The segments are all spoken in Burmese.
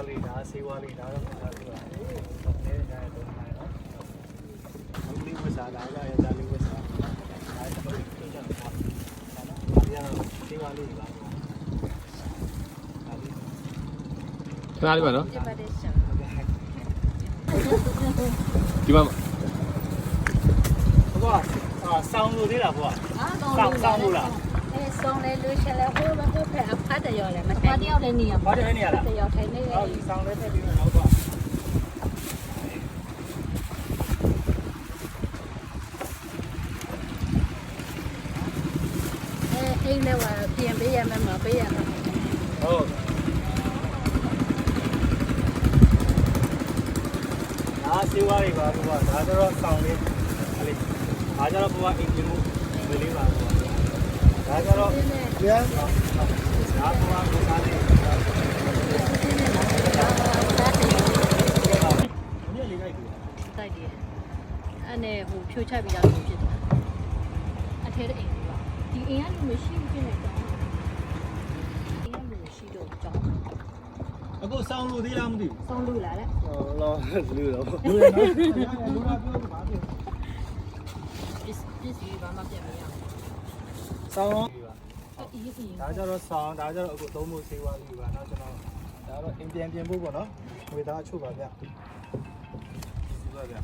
လေးဒါဆေးဝါးလေးဒါတော့ဒါလေးပါဟုတ်တယ်ဒါတော့နိုင်တော့ဒီလေးဝတ်စားဒါကရဒါလေးဝတ်စားဒါတော့ပြန်ကြတော့ဒါရတော့ဆေးဝါးလေးပါခဏလေးပါနော်ဒီမှာဘွာဆောင်းလို့သေးလားဘွာဆောင်းလို့လားဆောင်းလေလူချက်လေဟိုဘက်ဖက်အဖတ်တရော်လေမထိုင်တယောက်လည်းနေရ ဘာတည်းနေရလား တယောက်ထိုင်နေလေ ဟုတ်ဆောင်းလေးထည့်ပြီးတော့ဘွာအိမ်လည်းဝပြင်ပေးရမယ်မပေးရမယ်ဟုတ်ဒါဆေးဝါးတွေပါဘွာဒါတော့ဆောင်းလေးအဲ့လေးဒါကြတော့ဘွာအိမ်ကြီးမှုလေးပါဘွာဒါကြတော့ပြန်ဒါဘွာကိုစားလေးတိုက်တယ်အဲ့နဲ့ဟိုဖြိုချပြီးတော့ဖြစ်သွားအထဲတဲ့အိမ်ကဒီအိမ်ကလူမရှိဘူးဖြစ်နေတော့အိမ်ကလူရှိတော့ကြောင်း အခုဆောင်းလို့သေးလားမသိဘူး ဆောင်းလို့လာတဲ့ ဟောလောလူတော့လူရနော်လူလာပြောပါဗျာ ပစ္စည်းဘာမှပြန်မရဘူး ဆောင်း အေးအေး ဒါကြတော့ဆောင်းဒါကြတော့အခုသုံးဖို့ဆေးဝါးလေးပါနော်ကျွန်တော်ဒါတော့အင်ပြန်ပြင်ဖို့ပေါ့နော်ငွေသားအချို့ပါဗျာဒီပါဗျာ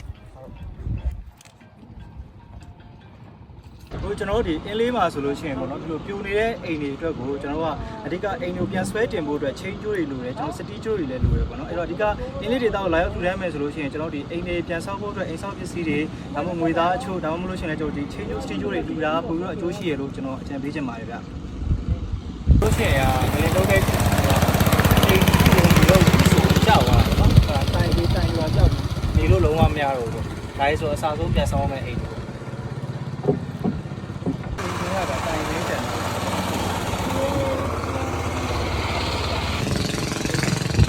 ဟုတ်ကျွန်တော်တို့ဒီအင်းလေးမှာဆိုလို့ရှိရင်ပေါ့နော်ဒီလိုပြိုနေတဲ့အိမ်တွေအတွက်ကိုကျွန်တော်ကအဓိကအိမ်ကိုပြန်ဆွဲတင်ဖို့အတွက်ချိန်ကျိုးတွေလိုတယ်ကျွန်တော်စတီးကျိုးတွေလည်းလိုတယ်ပေါ့နော်အဲ့တော့အဓိကအင်းလေးတွေတောက်လာရောက်ထူထမ်းမယ်ဆိုလို့ရှိရင်ကျွန်တော်ဒီအိမ်တွေပြန်ဆောက်ဖို့အတွက်အိမ်ဆောက်ပစ္စည်းတွေဒါမှမဟုတ်ငွေသားအချို့ဒါမှမဟုတ်လို့ရှိရင်လည်းကျွန်တော်ဒီချိန်ကျိုးစတီးကျိုးတွေလူတာပို့ပြီးတော့အကျိုးရှိရလို့ကျွန်တော်အကြံပေးချင်ပါတယ်ဗျလို့ရှိရင်ငလင်တော့တဲ့အိမ်ကြီးလုံးဒီလိုဆိုကြောက်သွားတယ်နော်တိုင်ပြီးတိုင်ရွာကြောက်နေလို့လုံးဝမရတော့ဘူးဒါရေးဆိုအစားဆုံးပြန်ဆောင်းမယ်အိမ်ရတာတိုင်လေးတယ်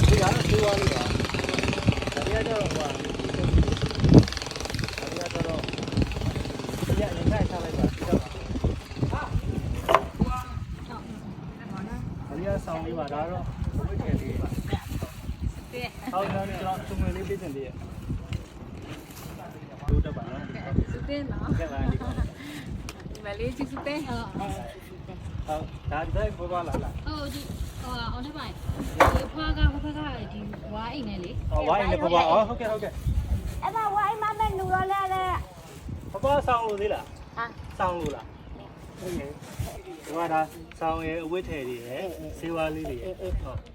ဒီကတော့ဒီဝါလေးပါဒါရတော့ဟိုဒါရတော့ဒီရရင်ခိုင်းထားလိုက်ပါဒီတော့ဟာဒါရဆောင်းလေးပါဒါတော့ဘုရားလေးပါဟုတ်တယ်ကျွန်တော်သူငွေလေးပေးတင်သေးရဲ့တို့တော့ပါနော် စတဲ့နော် ကဲပါဒီမလေးချစ်စတဲ့ဟုတ် ဟုတ်ဒါဒီတိုင်းပေါ်ပါလာလား ဟုတ်ဒီအောင်တဲ့ပိုင်းဒီဖွားကဘက်ကဒီဝိုင်းအိမ်နဲ့လေ ဟောဝိုင်းနေပေါ်ပါဟုတ်ကဲ့ဟုတ်ကဲ့ အဲ့ဒါဝိုင်းမမဲ့လူရောလဲလေ ပေါ်ပါဆောင်းလို့သေးလား ဟာ ဆောင်းလို့လားဟုတ်ကဲ့ဒီမှာဒါဆောင်းရဲ့အဝတ်ထည်တွေရယ်ဆေးဝါးလေးတွေရယ်ဟုတ်